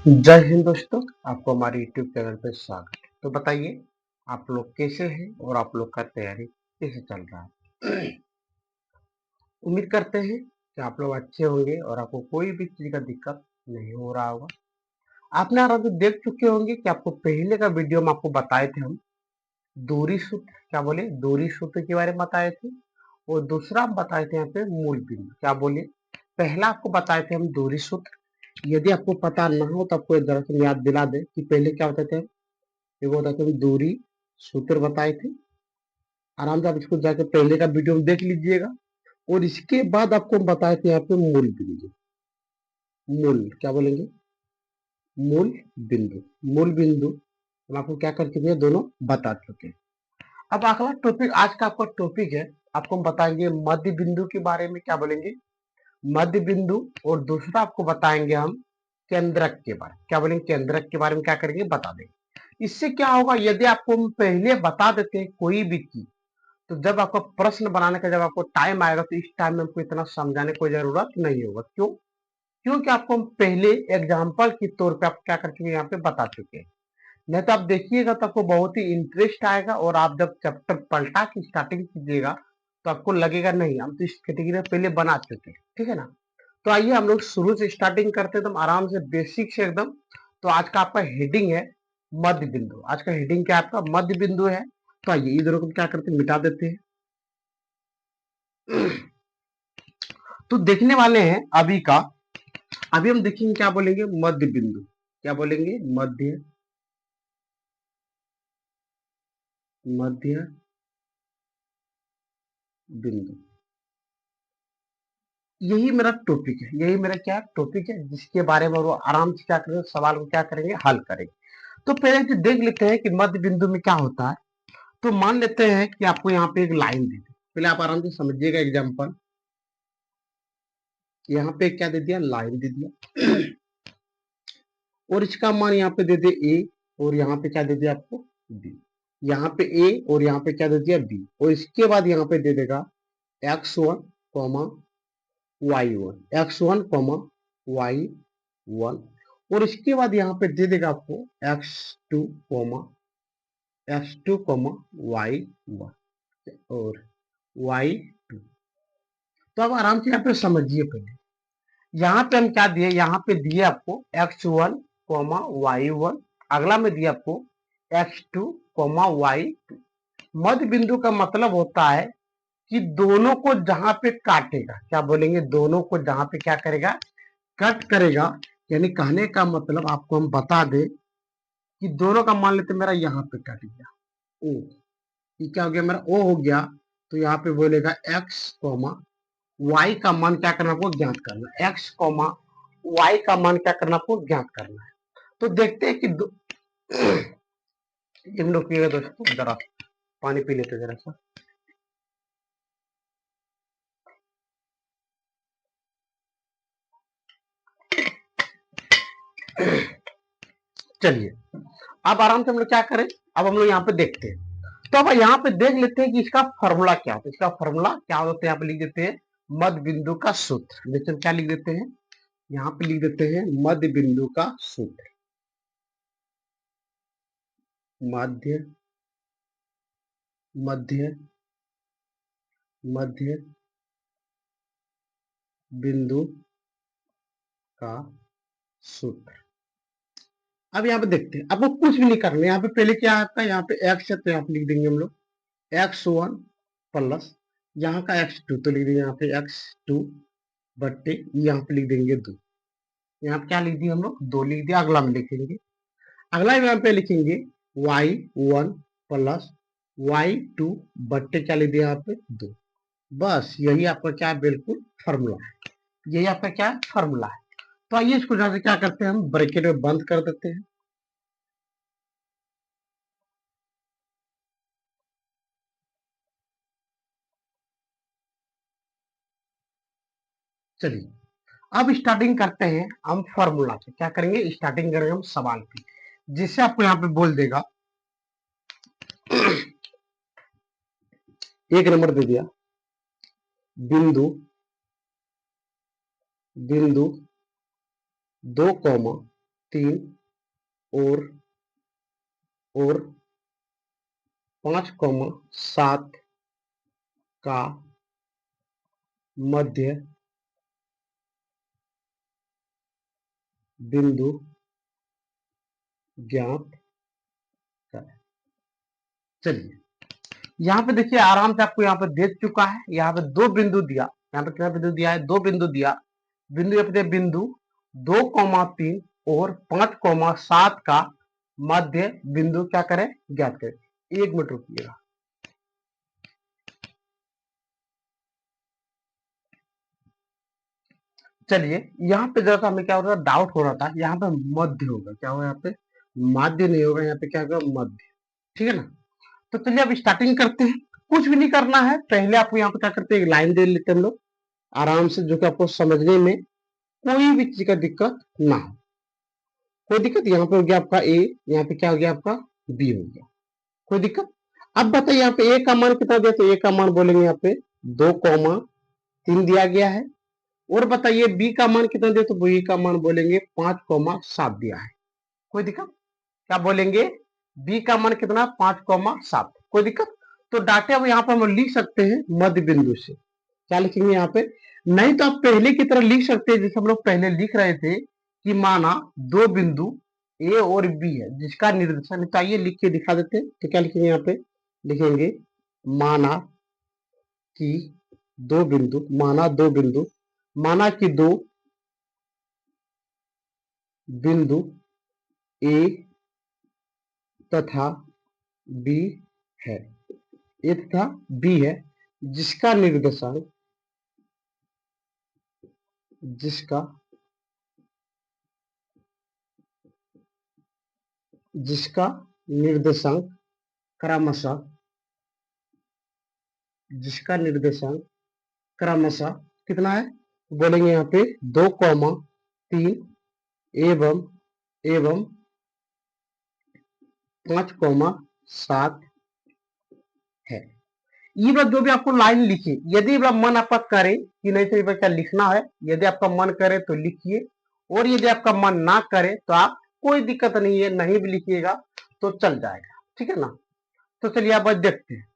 जय हिंद दोस्तों, आपको हमारे यूट्यूब चैनल पे स्वागत है। तो बताइए आप लोग कैसे हैं और आप लोग का तैयारी कैसे चल रहा है। उम्मीद करते हैं कि आप लोग अच्छे होंगे और आपको कोई भी चीज का दिक्कत नहीं हो रहा होगा। आपने आराम से देख चुके होंगे कि आपको पहले का वीडियो में आपको बताए थे हम दूरी सूत्र, क्या बोले, दूरी सूत्र के बारे में बताए थे। और दूसरा हम बताए थे यहाँ पे मूल बिंदु, क्या बोले। पहला आपको बताए थे हम दूरी सूत्र। यदि आपको पता ना हो तो आपको दरअसल याद दिला दे कि पहले क्या होता थे। ये वो बताते हम दूरी सूत्र बताए थे। आराम से आप इसको जाकर पहले का वीडियो में देख लीजिएगा। और इसके बाद आपको हम बताए थे यहाँ पे मूल बिंदु। मूल क्या बोलेंगे, मूल बिंदु। मूल बिंदु हम आपको क्या कर चुके हैं, दोनों बता चुके हैं। अब अगला टॉपिक, आज का आपका टॉपिक है, आपको हम बताएंगे मध्य बिंदु के बारे में, क्या बोलेंगे, मध्य बिंदु। और दूसरा आपको बताएंगे हम केंद्रक के बारे में, क्या बोलेंगे, केंद्रक के बारे में क्या करेंगे, बता देंगे। इससे क्या होगा, यदि आपको हम पहले बता देते हैं कोई भी चीज, तो जब आपको प्रश्न बनाने का जब आपको टाइम आएगा तो इस टाइम में हमको इतना समझाने की कोई जरूरत नहीं होगा। क्यों? क्योंकि आपको हम पहले एग्जाम्पल के तौर पे आप क्या कर चुके हैं, यहाँ पे बता चुके हैं। नहीं तो आप देखिएगा तो आपको बहुत ही इंटरेस्ट आएगा और आप जब चैप्टर पलटा की स्टार्टिंग कीजिएगा तो आपको लगेगा नहीं, हम तो इस कैटेगरी पहले बना चुके हैं। ठीक है ना। तो आइए हम लोग शुरू से स्टार्टिंग करते हैं, एकदम आराम से, बेसिक से एकदम। तो आज का आपका हेडिंग है मध्य बिंदु। आज का हेडिंग क्या है आपका, मध्य बिंदु है। तो आइए इधर को क्या करते हैं, मिटा देते हैं। तो देखने वाले हैं अभी का, अभी हम देखेंगे क्या बोलेंगे, मध्य बिंदु। क्या बोलेंगे, मध्य, मध्य बिंदु। यही मेरा टॉपिक है, यही मेरा क्या टॉपिक है, जिसके बारे में वो आराम से क्या करेंगे, सवाल को क्या करेंगे, हल करेंगे। तो पहले तो देख लेते हैं कि मध्य बिंदु में क्या होता है। तो मान लेते हैं कि आपको यहाँ पे एक लाइन दी थी, पहले आप आराम से समझिएगा एग्जाम्पल। यहाँ पे क्या दे दिया, लाइन दे दिया। और इसका मान यहाँ पे दे दिया ए, और यहाँ पे क्या दे दिया आपको, बी। यहाँ पे ए और यहाँ पे क्या दे दिया, बी। और इसके बाद यहाँ पे दे देगा x1 comma y1, x1 comma y1। और इसके बाद यहाँ पे दे देगा आपको x2 comma x2 comma y1 और y2। तो अब आराम से यहाँ पे समझिए पहले, यहाँ पे हम क्या दिए, यहाँ पे दिए आपको x1 कॉमा y1, अगला में दिया आपको x2 कॉमा y2। मध्य बिंदु का मतलब होता है कि दोनों को जहां पे काटेगा, क्या बोलेंगे, दोनों को जहां पे क्या करेगा, कट करेगा। यानी कहने का मतलब आपको हम बता दे कि दोनों का मान लेते मेरा यहाँ पे कट गया ओ, ये क्या हो गया, मेरा ओ हो गया। तो यहाँ पे बोलेगा x कॉमा y का मान क्या करना, आपको ज्ञात करना है। x कॉमा y का मान क्या करना, आपको ज्ञात करना है। तो देखते हैं कि एक मिनट रुकिएगा दोस्तों, जरा पानी पी लेते जरा सा। चलिए अब आराम से हम लोग क्या करें, अब हम लोग यहाँ पे देखते हैं। तो अब यहाँ पे देख लेते हैं कि इसका फॉर्मूला क्या होता है। इसका फॉर्मूला क्या होता है, यहाँ पे लिख देते हैं मध्य बिंदु का सूत्र। नीचे क्या लिख देते हैं, यहाँ पे लिख देते हैं मध्य बिंदु का सूत्र। मध्य, मध्य, मध्य बिंदु का सूत्र। अब यहाँ पे देखते हैं, आपको कुछ भी नहीं करना। यहाँ पे पहले क्या है आपका, यहाँ पे x है तो यहाँ पे लिख देंगे हम लोग x1 प्लस यहाँ का x2, तो लिख देंगे यहाँ पे x2 बट्टे यहाँ पे लिख देंगे 2। यहाँ पे क्या लिख दिया हम लोग, 2 लिख दिया। अगला में लिखेंगे, अगला यहाँ पे लिखेंगे y1 प्लस y2 बट्टे क्या लिख दिया यहाँ पे 2। बस यही आपका क्या है, बिल्कुल फॉर्मूला है। यही आपका क्या है, फॉर्मूला है। तो आइए इसको जैसे क्या करते हैं, हम ब्रैकेट में बंद कर देते हैं। चलिए अब स्टार्टिंग करते हैं हम फॉर्मूला से। क्या करेंगे, स्टार्टिंग करेंगे हम सवाल की, जिससे आपको यहाँ पे बोल देगा। एक नंबर दे दिया, बिंदु, बिंदु 2 कॉमा 3 और 5,7 का मध्य बिंदु ज्ञात करें। चलिए यहाँ पे देखिए आराम से आपको यहाँ पे दे चुका है। यहाँ पे 2 बिंदु दिया, यहाँ पे कितना बिंदु दिया है? 2 बिंदु दिया। बिंदु यहाँ पे बिंदु 2,3 और 5,7 का मध्य बिंदु क्या करें? ज्ञात करें। 1 मिनट रुकिएगा। चलिए यहाँ पे जरा हमें क्या हो रहा था, डाउट हो रहा था। यहाँ पे मध्य होगा, क्या होगा? यहाँ पे माध्य नहीं होगा, यहाँ पे क्या होगा? मध्य। ठीक है ना? तो चलिए अब स्टार्टिंग करते हैं। कुछ भी नहीं करना है, पहले आपको यहाँ पे क्या करते हैं, एक लाइन दे लेते हैं हम लोग आराम से, जो कि आपको समझने में कोई भी चीज का दिक्कत ना हो। कोई दिक्कत? यहाँ पे हो गया आपका ए, यहाँ पे क्या हो गया आपका? बी हो गया। कोई दिक्कत? अब बताइए यहाँ पे ए का मान कितना दिया? तो ए का मान बोलेंगे यहाँ पे 2,3 दिया गया है। और बताइए बी का मान कितना दिया? तो बी का मान बोलेंगे 5,7 दिया है। कोई दिक्कत? क्या बोलेंगे? बी का मान कितना? 5,7। कोई दिक्कत? तो डाटा अब यहाँ पर हम लिख सकते हैं मध्य बिंदु से। क्या लिखेंगे यहाँ पे? नहीं तो आप पहले की तरह लिख सकते हैं, जैसे हम लोग पहले लिख रहे थे कि माना 2 बिंदु ए और बी है जिसका निर्देशन। चाहिए लिख के दिखा देते हैं। तो क्या लिखेंगे यहाँ पे? लिखेंगे माना कि 2 बिंदु, माना कि 2 बिंदु ए तथा बी है, ए तथा बी है, जिसका निर्देशांक क्रमशः कितना है? बोलेंगे यहाँ पे 2,3 एवं 5,7 है। ये बात जो भी आपको लाइन लिखी, यदि मन आपका करे कि नहीं तो क्या लिखना है, यदि आपका मन करे तो लिखिए, और यदि आपका मन ना करे तो आप कोई दिक्कत नहीं है, नहीं भी लिखिएगा तो चल जाएगा। ठीक है ना? तो चलिए अब देखते हैं।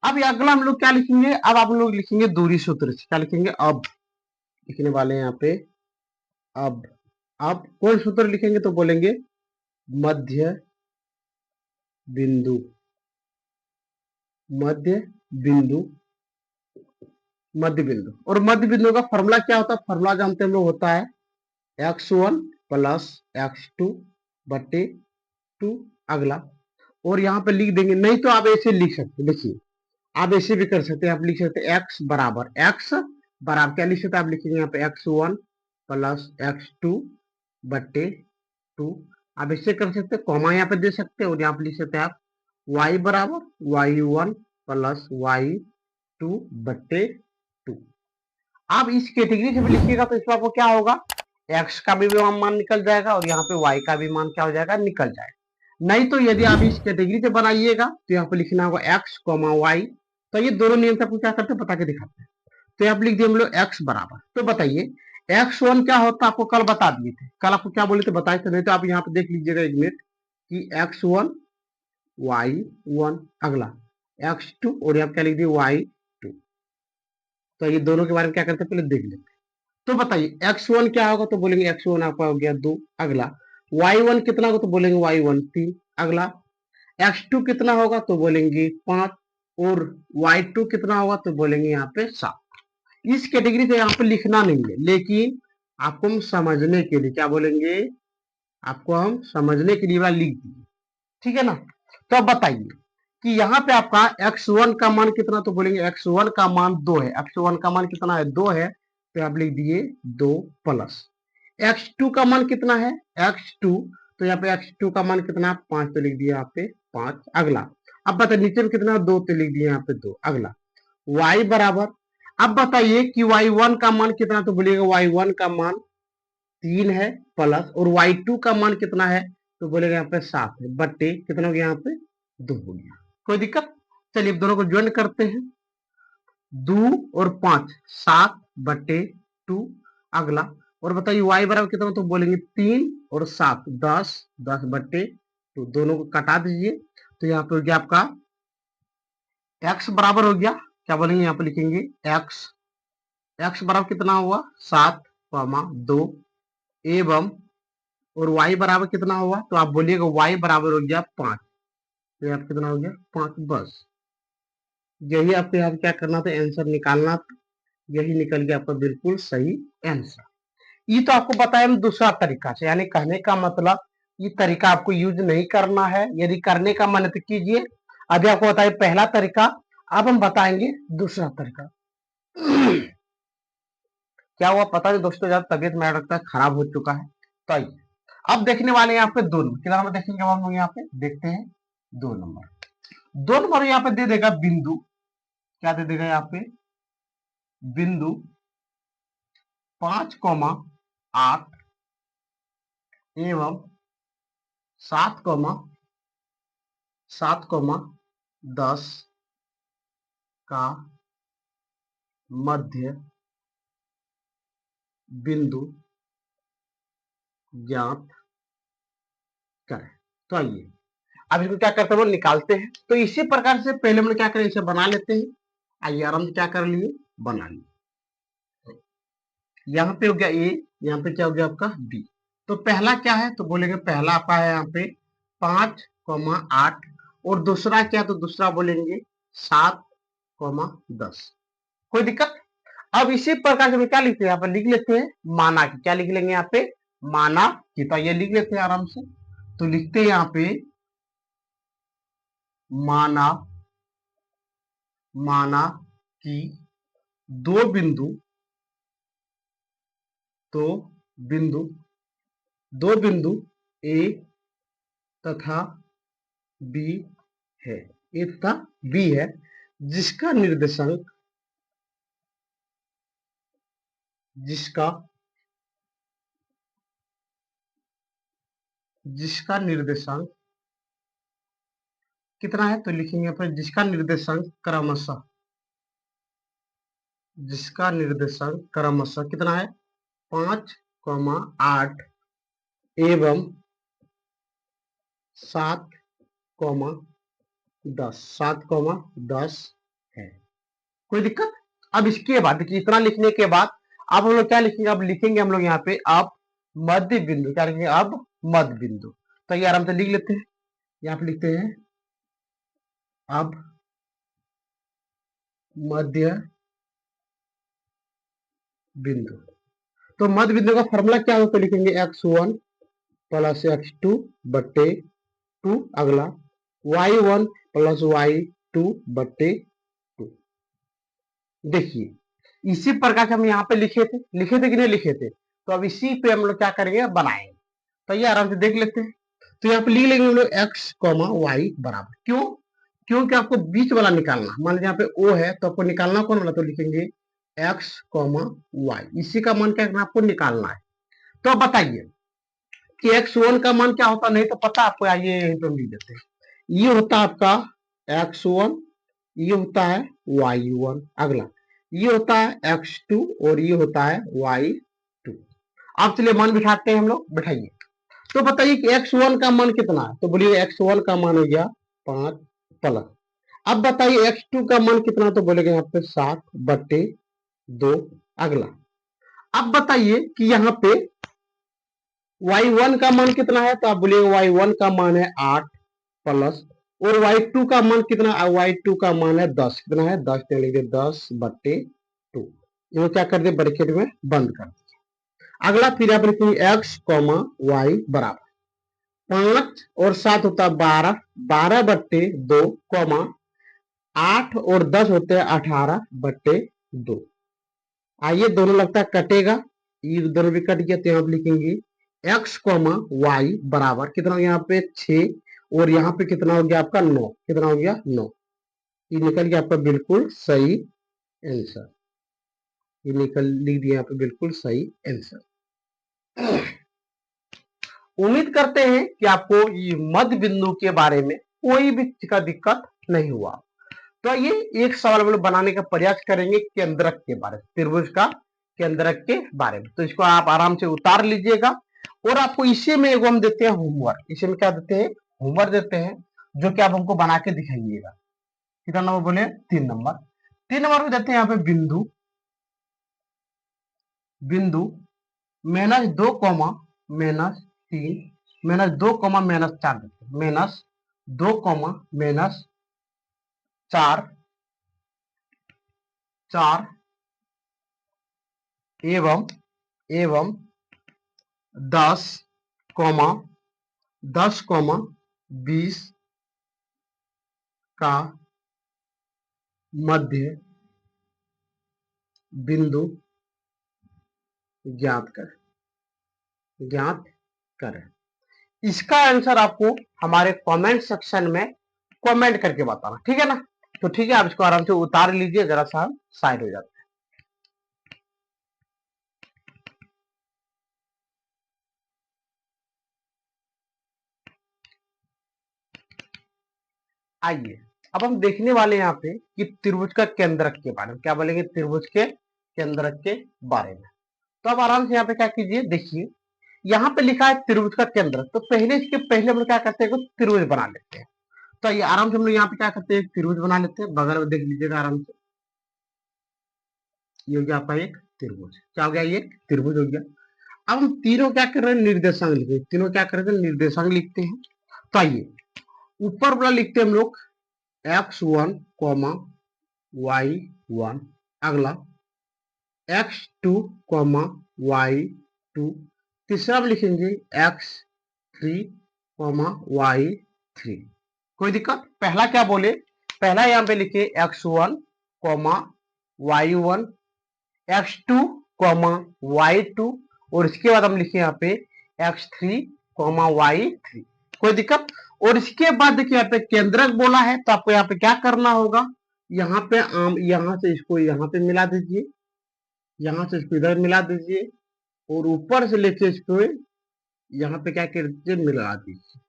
अब अगला हम लोग क्या लिखेंगे? अब आप लोग लिखेंगे दूरी सूत्र से। क्या लिखेंगे? अब लिखने वाले हैं यहाँ पे अब कौन सूत्र लिखेंगे? तो बोलेंगे मध्य बिंदु और मध्य बिंदु का फॉर्मूला क्या होता है? फॉर्मूला जानते हैं हम लोग, होता है x1 प्लस x2 बटे 2 अगला। और यहाँ पे लिख देंगे, नहीं तो आप ऐसे लिख सकते, देखिए आप ऐसे भी कर सकते हैं। आप लिख सकते हैं x बराबर क्या लिख सकते हैं? आप लिखेंगे यहाँ पे x1 प्लस x2 बटे 2। आप ऐसे कर सकते हैं, कॉमा यहाँ पे दे सकते हैं, और यहाँ पे लिख सकते हैं आप y बराबर y1 प्लस y2 बटे 2। आप इस कैटेगरी से भी लिखिएगा तो इसमें आपको क्या होगा? x का भी मान निकल जाएगा और यहाँ पे y का भी मान क्या हो जाएगा? निकल जाएगा। नहीं तो यदि आप इस कैटेगरी से बनाइएगा तो यहाँ पे लिखना होगा x, y। तो ये दोनों नियम से आपको क्या करते हैं? बता के दिखाते हैं। तो यहाँ पे लिख दिए हम लोग x बराबर। तो बताइए x1 क्या होता है? आपको कल बता दिए थे। कल आपको क्या बोले थे? बताए थे। नहीं तो आप यहाँ पे देख लीजिएगा एक मिनट कि x1 y1 अगला x2 और यहाँ पे क्या लिख दिए? y2। तो ये दोनों के बारे में क्या करते हैं? पहले देख लेते हैं। तो बताइए x1 क्या होगा? तो बोलेंगे x1 आपका हो गया 2 अगला। y1 कितना होगा? तो बोलेंगे y1 3 अगला। x2 कितना होगा? तो बोलेंगे 5 और y2 कितना होगा? तो बोलेंगे यहाँ पे 7। इस कैटेगरी से यहाँ पे लिखना नहीं है, लेकिन आपको हम समझने के लिए क्या बोलेंगे? आपको हम समझने के लिए लिख दिए। ठीक है ना? तो अब बताइए कि यहाँ पे आपका x1 का मान कितना? तो बोलेंगे x1 का मान 2 है। x1 का मान कितना है? 2 है। तो आप लिख दिए 2 प्लस x2 का मान कितना है? x2 तो यहाँ पे x2 का मान कितना? 5। तो लिख दिया यहाँ पे 5 अगला। अब बताइए नीचे में कितना? 2। तो लिख दिया यहाँ पे 2 अगला। y बराबर, अब बताइए कि y1 का मान कितना? तो बोलिएगा y1 का मान 3 है प्लस, और y2 का मान कितना है? तो बोलेगा यहाँ पे 7 है बट्टे कितना हो गया? यहाँ पे 2 हो गया। कोई दिक्कत? चलिए दोनों को ज्वाइन करते हैं। 2 और 5 7 बट्टे 2 अगला, और बताइए y बराबर कितना, तो बोलेंगे 3 और 7 10, 10/2 दोनों को कटा दीजिए। तो यहाँ पे हो गया आपका x बराबर हो गया, क्या बोलेंगे यहाँ पे लिखेंगे x बराबर कितना हुआ 7,2 एवं और y बराबर कितना हुआ, तो आप बोलिएगा y बराबर हो गया 5। तो यहाँ कितना हो गया 5, बस यही आपको यहाँ क्या करना था, आंसर निकालना था। यही निकल गया आपका बिल्कुल सही आंसर। ये तो आपको बताया हम दूसरा तरीका से, यानी कहने का मतलब ये तरीका आपको यूज नहीं करना है, यदि करने का मन है तो कीजिए। अभी आपको बताइए पहला तरीका, अब हम बताएंगे दूसरा तरीका। क्या हुआ पता नहीं दोस्तों, ज्यादा तबियत मेरा लगता है खराब हो चुका है। तो आइए अब देखने वाले यहाँ पे 2 नंबर, कितना नंबर देखेंगे हम लोग यहाँ पे, देखते हैं 2 नंबर यहाँ पे दे देगा बिंदु, क्या दे देगा यहाँ पे बिंदु 5,8 एवं 7,10 का मध्य बिंदु ज्ञात करें। तो आइए अब इसको क्या करते हैं, निकालते हैं। तो इसी प्रकार से पहले हम लोग क्या करें, इसे बना लेते हैं। आइए आराम से क्या कर लिए, बना लिए। यहाँ पे हो गया ए, यहाँ पे क्या हो गया आपका बी। तो पहला क्या है, तो बोलेंगे पहला आपका है यहाँ पे 5,8 और दूसरा क्या, तो दूसरा बोलेंगे 7,10। कोई दिक्कत। अब इसी प्रकार से हम क्या लिखते हैं, यहाँ पे लिख लेते हैं माना की, क्या लिख लेंगे यहाँ पे माना की। तो ये लिख लेते हैं आराम से। तो लिखते हैं यहाँ पे माना कि दो बिंदु ए तथा बी है, ए तथा बी है, जिसका निर्देशांक कितना है, तो लिखेंगे यहाँ पर जिसका निर्देशांक क्रमशः कितना है 5,8 एवं 7,10 है। कोई दिक्कत। अब इसके बाद देखिए इतना लिखने के बाद अब हम लोग क्या लिखेंगे, अब लिखेंगे हम लोग यहाँ पे अब मध्य बिंदु, क्या लिखेंगे अब मध्य बिंदु। तो ये आराम से लिख लेते हैं, यहाँ पे लिखते हैं अब मध्य बिंदु। तो मध्य बिंदु का फॉर्मूला क्या होगा, तो लिखेंगे x1 प्लस x2 बट्टे 2, अगला y1 प्लस y2 बट्टे 2। देखिए इसी प्रकार से हम यहाँ पे लिखे थे कि नहीं लिखे थे, तो अब इसी पे हम लोग क्या करेंगे बनाएंगे। तो ये आराम से देख लेते हैं। तो यहाँ पे लिख लेंगे हम लोग x, y बराबर, क्योंकि आपको बीच वाला निकालना, मान लीजिए यहाँ पे o है तो आपको निकालना कौन वाला, तो लिखेंगे x, y, इसी का मान क्या करना आपको निकालना है। तो अब बताइए कि x1 का मान क्या होता, नहीं तो पता आपको, आइए यहीं पे हम लिख देते हैं। ये होता है आपका x1, ये होता है y1, अगला ये होता है x2 और ये होता है y2। अब चलिए मान बिठाते हैं हम लोग, बिठाइए। तो बताइए कि x1 का मान कितना है, तो बोलिए x1 का मान हो गया 5 प्लस, अब बताइए x2 का मान कितना, तो बोलेगा यहाँ पे 7/2, अगला अब बताइए कि यहाँ पे y1 का मान कितना है, तो आप बोलिएगा y1 का मान है 8 प्लस, और y2 का मान कितना, y2 का मान है 10, कितना है 10, तो लिख 10/2, ये क्या कर दे ब्रैकेट में बंद कर दीजिए। अगला फिर आप लिखेंगे x, y बराबर 5 और 7 होता है 12, 12/2, 8 और 10 होते हैं 18/2। आइए दोनों लगता है कटेगा, ये दोनों भी कट गया, तो यहाँ पे लिखेंगे x, y बराबर कितना, यहाँ पे 6 और यहाँ पे कितना हो गया आपका 9, कितना हो गया 9। ये निकल गया आपका बिल्कुल सही आंसर, ये लिख दिया यहाँ पे बिल्कुल सही आंसर। उम्मीद करते हैं कि आपको ये मध्य बिंदु के बारे में कोई भी का दिक्कत नहीं हुआ। तो ये एक सवाल हम लोग बनाने का प्रयास करेंगे केंद्रक के बारे में, त्रिभुज का केंद्रक के बारे में। तो इसको आप आराम से उतार लीजिएगा। और आपको इसी में एगो हम देते हैं होमवर्क। इसी में क्या देते हैं, होमवर्क देते हैं, जो कि आप हमको बना के दिखाइएगा। कितना नंबर बोले, 3 नंबर। 3 नंबर में देते हैं यहाँ पे बिंदु, बिंदु -2, -3, -2, -4 देते हैं। -2, -4, 4 एवं 10, 10, 20 का मध्य बिंदु ज्ञात करें। इसका आंसर आपको हमारे कमेंट सेक्शन में कमेंट करके बताना, ठीक है ना। तो ठीक है, आप इसको आराम से उतार लीजिए, जरा सा साइड हो जाता है। आइए अब हम देखने वाले यहाँ पे कि त्रिभुज का केंद्रक के बारे में। क्या बोलेंगे, त्रिभुज के केंद्रक के बारे में। तो अब आराम से यहाँ पे क्या कीजिए, देखिए यहाँ पे लिखा है त्रिभुज का केंद्रक। तो पहले इसके पहले हम लोग क्या करते हैं, त्रिभुज बना लेते हैं। तो ये आराम से हम लोग यहाँ पे क्या करते हैं, त्रिभुज बना लेते हैं। बगल में देख लीजिएगा आराम से, ये हो गया आपका एक त्रिभुज। क्या हो गया, ये त्रिभुज हो गया। अब हम तीनों क्या कर रहे हैं, निर्देशांक लिखे। तीनों क्या कर रहे हैं, निर्देशांक लिखते हैं। तो आइए ऊपर वाला लिखते हैं हम लोग x1, y1। अगला x2, y2। तीसरा में लिखेंगे x3, y3। कोई दिक्कत, पहला क्या बोले, पहला यहाँ पे लिखे x1, y1, x2, y2। और इसके बाद हम लिखे यहाँ पे x3, y3। कोई दिक्कत। और इसके बाद देखिए यहाँ पे केंद्रक बोला है, तो आपको यहाँ पे क्या करना होगा, यहाँ पे यहाँ से इसको यहाँ पे मिला दीजिए, यहाँ से इसको इधर मिला दीजिए, और ऊपर से लेके इसको यहाँ पे क्या कर दीजिए, मिला दीजिए।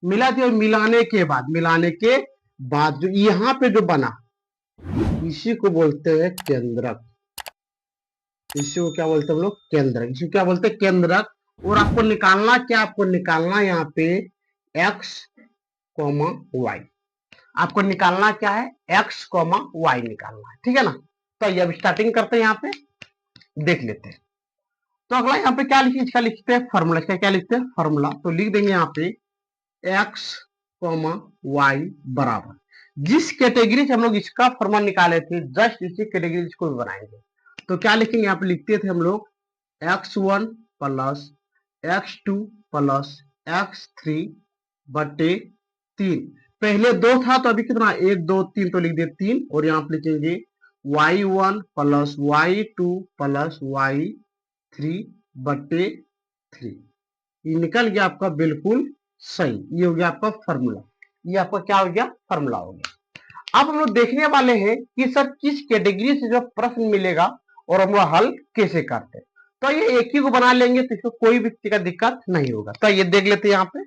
मिला दिया, और मिलाने के बाद जो यहाँ पे जो बना, इसी को बोलते हैं केंद्रक। इसी को क्या बोलते हैं हम लोग, केंद्रक। इसी को क्या बोलते हैं, केंद्रक। और आपको निकालना क्या, आपको निकालना यहाँ पे x, y। आपको निकालना क्या है, x, y निकालना है, ठीक है ना। तो ये अब स्टार्टिंग करते हैं, यहाँ पे देख लेते हैं। तो अगला यहाँ पे क्या लिखिए, इसका लिखते हैं फॉर्मूला। इसका क्या लिखते हैं, फॉर्मूला। तो लिख देंगे यहाँ पे x, y बराबर, जिस कैटेगरी से हम लोग इसका फॉर्मूला निकाले थे, जस्ट इसी कैटेगरी को भी बनाएंगे। तो क्या लिखेंगे, यहाँ पे लिखते थे हम लोग x1 plus x2 plus x3 बटे 3। पहले 2 था, तो अभी कितना, 1, 2, 3, तो लिख दिए 3। और यहाँ पे लिखेंगे y1 plus y2 plus y3 बटे 3। ये निकल गया आपका बिल्कुल सही। ये हो गया आपका फॉर्मूला। ये आपका क्या हो गया, फॉर्मूला हो गया। अब हम लोग देखने वाले हैं कि सर किस कैटेगरी से जो प्रश्न मिलेगा और हम लोग हल कैसे करते हैं। तो ये एक ही को बना लेंगे, तो इसको कोई भी का दिक्कत नहीं होगा। तो ये देख लेते हैं यहाँ पे।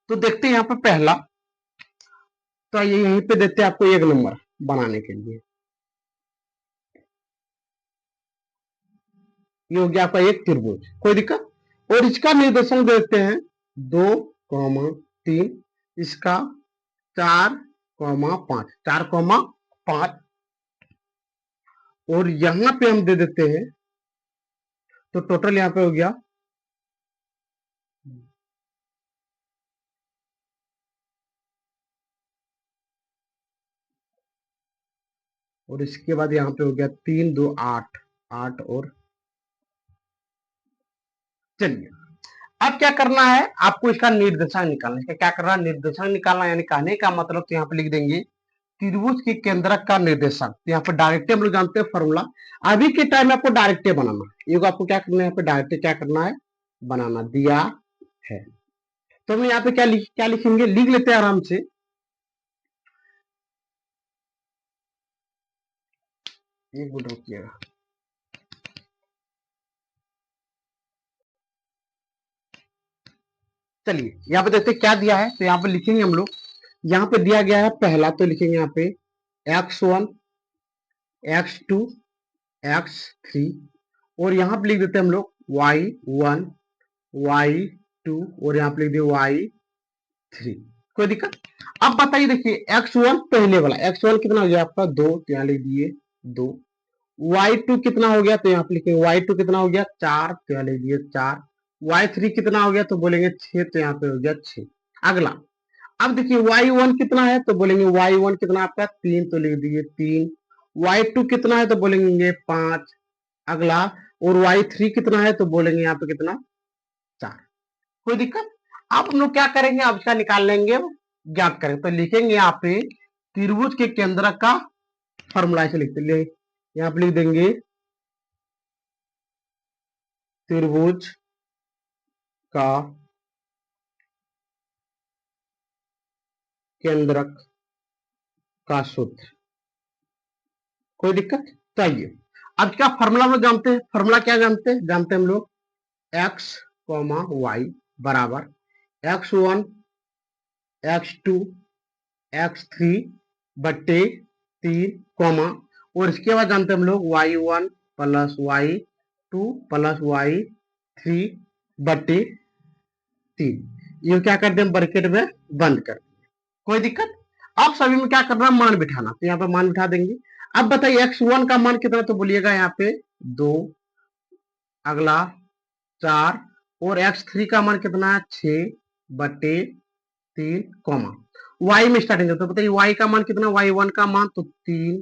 तो देखते हैं यहाँ पे पहला, तो ये यहीं पे देते हैं आपको 1 नंबर बनाने के लिए। ये हो गया आपका एक त्रिभुज, कोई दिक्कत। और इसका निर्देशांक देते हैं 2, 3। इसका 4, 5, 4, 5। और यहां पे हम दे देते हैं, तो टोटल यहाँ पे हो गया, और इसके बाद यहाँ पे हो गया 3, 2, 8, 8। और चलिए अब क्या करना है, आपको इसका निर्देशांक निकालना है। क्या करना है, निर्देशांक निकालना। यानी कहने का मतलब, तो यहाँ पे लिख देंगे त्रिभुज के केंद्रक का निर्देशांक। तो यहाँ पे डायरेक्ट हम लोग जानते हैं फॉर्मूला। अभी के टाइम में आपको डायरेक्ट बनाना है। ये आपको क्या करना है, यहाँ पे डायरेक्ट क्या करना है, बनाना दिया है। तो हम यहाँ पे क्या लिखेंगे, लिख लेते हैं आराम से। एक मिनट रुकिएगा। चलिए यहाँ पे देखते क्या दिया है। तो यहाँ पे लिखेंगे हम लोग, यहाँ पे दिया गया है पहला, तो लिखेंगे यहाँ पे x1, x2, x3 और यहाँ पे लिख देते हैं हम लोग y1 y2 और यहाँ पे लिख दिए y3। कोई दिक्कत? अब बताइए, देखिए x1 पहले वाला, x1 कितना हो गया आपका 2, तो यहाँ लिख दिए 2। y2 कितना हो गया, तो यहाँ पे लिखेंगे y2 कितना हो गया 4, तो यहाँ लिख दिए 4। y3 कितना हो गया, तो बोलेंगे 6, तो यहाँ पे हो गया 6। अगला, अब देखिए y1 कितना है, तो बोलेंगे y1 कितना आपका 3, तो लिख दिए 3। y2 कितना है, तो बोलेंगे 5। अगला, और y3 कितना है, तो बोलेंगे यहाँ पे कितना 4। कोई दिक्कत? अब हम लोग क्या करेंगे, अब इसका निकाल लेंगे, ज्ञात करेंगे। तो लिखेंगे यहाँ पे त्रिभुज के केंद्र का फॉर्मूला, ऐसे लिखते हैं, यहाँ पे लिख देंगे त्रिभुज का केंद्रक का सूत्र। कोई दिक्कत? तो आइए, अब क्या फॉर्मूला हम लोग जानते हैं, फॉर्मूला क्या जानते हैं, हम लोग x, y बराबर x1 x2 x3 बट्टे 3, कॉमा, और इसके बाद जानते हैं हम लोग y1 plus y2 plus y3 बट्टे 3। ये क्या करते हैं, ब्रैकेट में बंद कर। कोई दिक्कत? अब सभी में क्या करना, मान बिठाना, तो यहाँ पे मान बिठा देंगे। अब बताइए x1 का मान कितना, तो बोलिएगा यहाँ पे 2। अगला 4, और x3 का मान कितना है 6 बट्टे 3, कॉमा, y में स्टार्टिंग है, तो बताइए y का मान कितना, y1 का मान तो 3,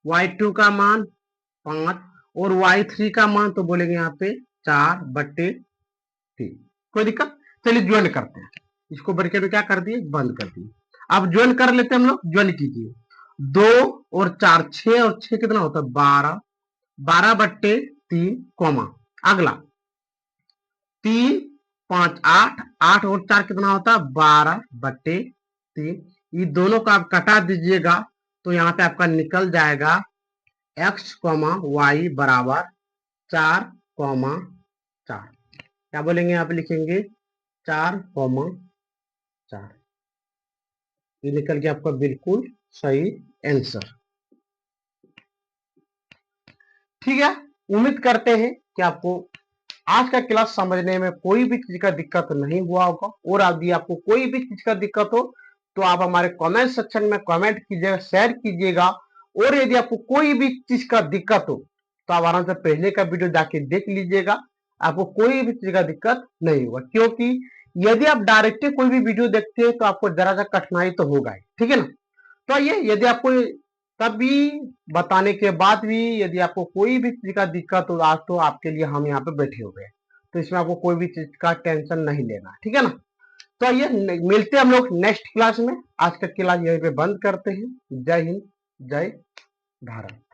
y2 का मान 5 और y3 का मान तो बोलेंगे यहाँ पे 4 बट्टे 3। कोई दिक्कत? चलिए ज्वाइन करते हैं, इसको ब्रैकेट में क्या कर दिए, बंद कर दिए। अब ज्वाइन कर लेते हैं हम लोग, ज्वाइन कीजिए। 2 और 4 6 और 6 कितना होता है 12, 12 बट्टे 3, कॉमा, अगला 3 5 8, 8 और 4 कितना होता है 12 बट्टे 3। ये दोनों का आप कटा दीजिएगा, तो यहाँ पे आपका निकल जाएगा x, y बराबर 4, 4। क्या बोलेंगे, यहाँ पे लिखेंगे 4, 4। ये निकल गया आपका बिल्कुल सही आंसर। ठीक है, उम्मीद करते हैं कि आपको आज का क्लास समझने में कोई भी चीज का दिक्कत नहीं हुआ होगा, और यदि आपको कोई भी चीज का दिक्कत हो तो आप हमारे कमेंट सेक्शन में कमेंट कीजिएगा, शेयर कीजिएगा। और यदि आपको कोई भी चीज का दिक्कत हो तो आप आराम से पहले का वीडियो जाके देख लीजिएगा, आपको कोई भी चीज का दिक्कत नहीं होगा। क्योंकि यदि आप डायरेक्टली कोई भी वीडियो देखते हैं तो आपको जरा सा कठिनाई तो होगा ही, ठीक है ना। तो ये यदि आपको तभी बताने के बाद भी यदि आपको कोई भी चीज का दिक्कत हो, आज तो आपके लिए हम यहाँ पे बैठे हुए हैं, तो इसमें आपको कोई भी चीज का टेंशन नहीं लेना, ठीक है ना। तो ये मिलते हैं हम लोग नेक्स्ट क्लास में। आज का क्लास यहीं पे बंद करते हैं। जय हिंद, जय भारत।